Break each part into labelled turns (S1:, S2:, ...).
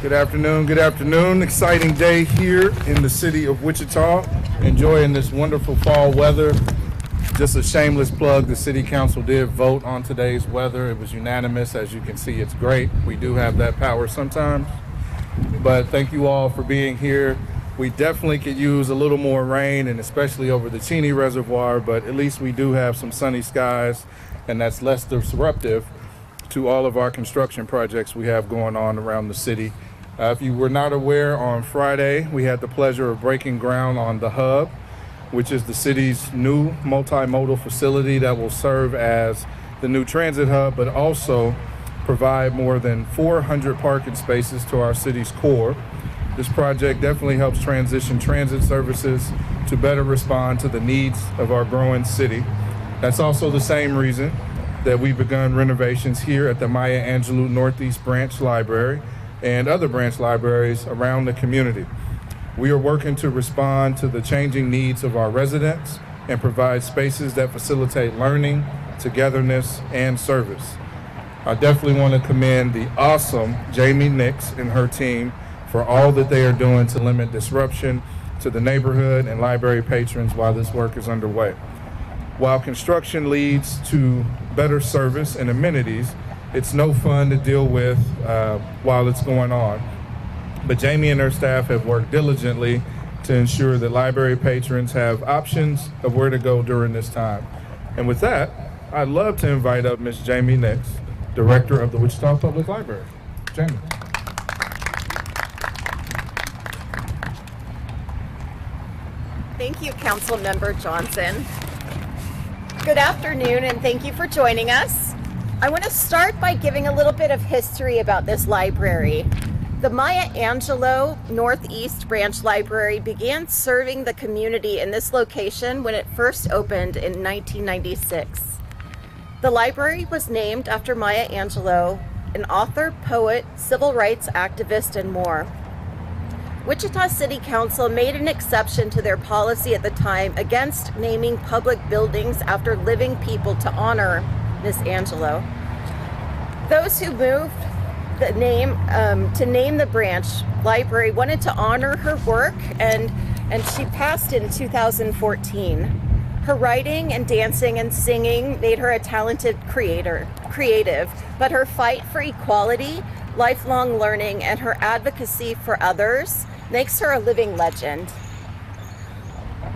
S1: Good afternoon, good afternoon. Exciting day here in the city of Wichita. Enjoying this wonderful fall weather. Just a shameless plug, the city council did vote on today's weather. It was unanimous. As you can see, it's great. We do have that power sometimes. But thank you all for being here. We definitely could use a little more rain, and especially over the Cheney Reservoir, but at least we do have some sunny skies, and that's less disruptive to all of our construction projects we have going on around the city. If you were not aware, on Friday, we had the pleasure of breaking ground on the Hub, which is the city's new multimodal facility that will serve as the new transit hub, but also provide more than 400 parking spaces to our city's core. This project definitely helps transition transit services to better respond to the needs of our growing city. That's also the same reason that we've begun renovations here at the Maya Angelou Northeast Branch Library and other branch libraries around the community. We are working to respond to the changing needs of our residents and provide spaces that facilitate learning, togetherness, and service. I definitely want to commend the awesome Jamie Nix and her team for all that they are doing to limit disruption to the neighborhood and library patrons while this work is underway. While construction leads to better service and amenities, it's no fun to deal with while it's going on. But Jamie and her staff have worked diligently to ensure that library patrons have options of where to go during this time. And with that, I'd love to invite up Ms. Jamie Nix, Director of the Wichita Public Library. Jamie.
S2: Thank you, Councilmember Johnson. Good afternoon, and thank you for joining us. I want to start by giving a little bit of history about this library. The Maya Angelou Northeast Branch Library began serving the community in this location when it first opened in 1996. The library was named after Maya Angelou, an author, poet, civil rights activist, and more. Wichita City Council made an exception to their policy at the time against naming public buildings after living people to honor Miss Angelou. Those who moved the name to name the branch library wanted to honor her work, and she passed in 2014. Her writing and dancing and singing made her a talented creative, but her fight for equality, lifelong learning, and her advocacy for others makes her a living legend.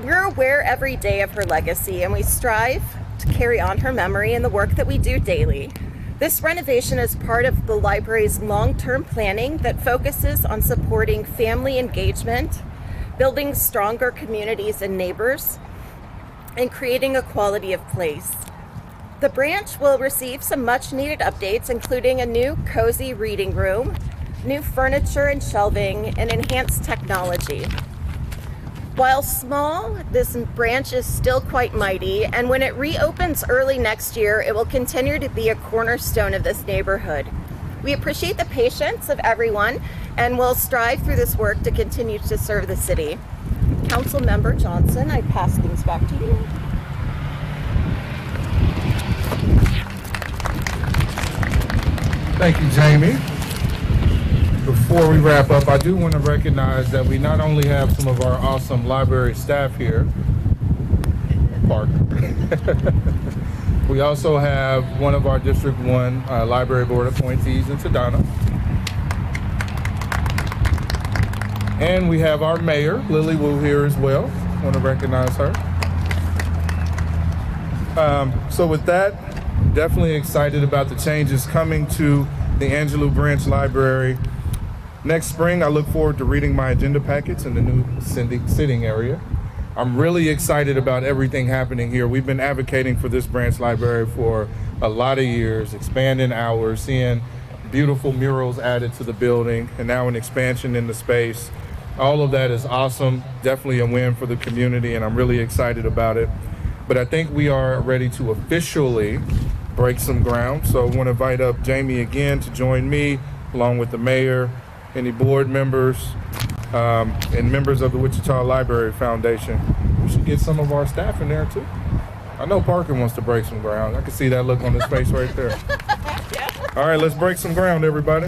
S2: We're aware every day of her legacy, and we strive to carry on her memory in the work that we do daily. This renovation is part of the library's long-term planning that focuses on supporting family engagement, building stronger communities and neighbors, and creating a quality of place. The branch will receive some much-needed updates, including a new cozy reading room, new furniture and shelving, and enhanced technology. While small, this branch is still quite mighty, and when it reopens early next year, it will continue to be a cornerstone of this neighborhood. We appreciate the patience of everyone, and will strive through this work to continue to serve the city. Councilmember Johnson, I pass things back to you.
S1: Thank you, Jamie. Before we wrap up, I do want to recognize that we not only have some of our awesome library staff here, Park, we also have one of our District 1 Library Board appointees in Sedona. And we have our mayor, Lily Wu, here as well. I want to recognize her. So with that, definitely excited about the changes coming to the Angelou Branch Library. Next spring, I look forward to reading my agenda packets in the new sitting area. I'm really excited about everything happening here. We've been advocating for this branch library for a lot of years, expanding hours, seeing beautiful murals added to the building, and now an expansion in the space. All of that is awesome, definitely a win for the community, and I'm really excited about it. But I think we are ready to officially break some ground. So I want to invite up Jamie again to join me, along with the mayor, any board members, and members of the Wichita Library Foundation. We should get some of our staff in there too. I know Parker wants to break some ground. I can see that look on his face right there. All right, let's break some ground, everybody.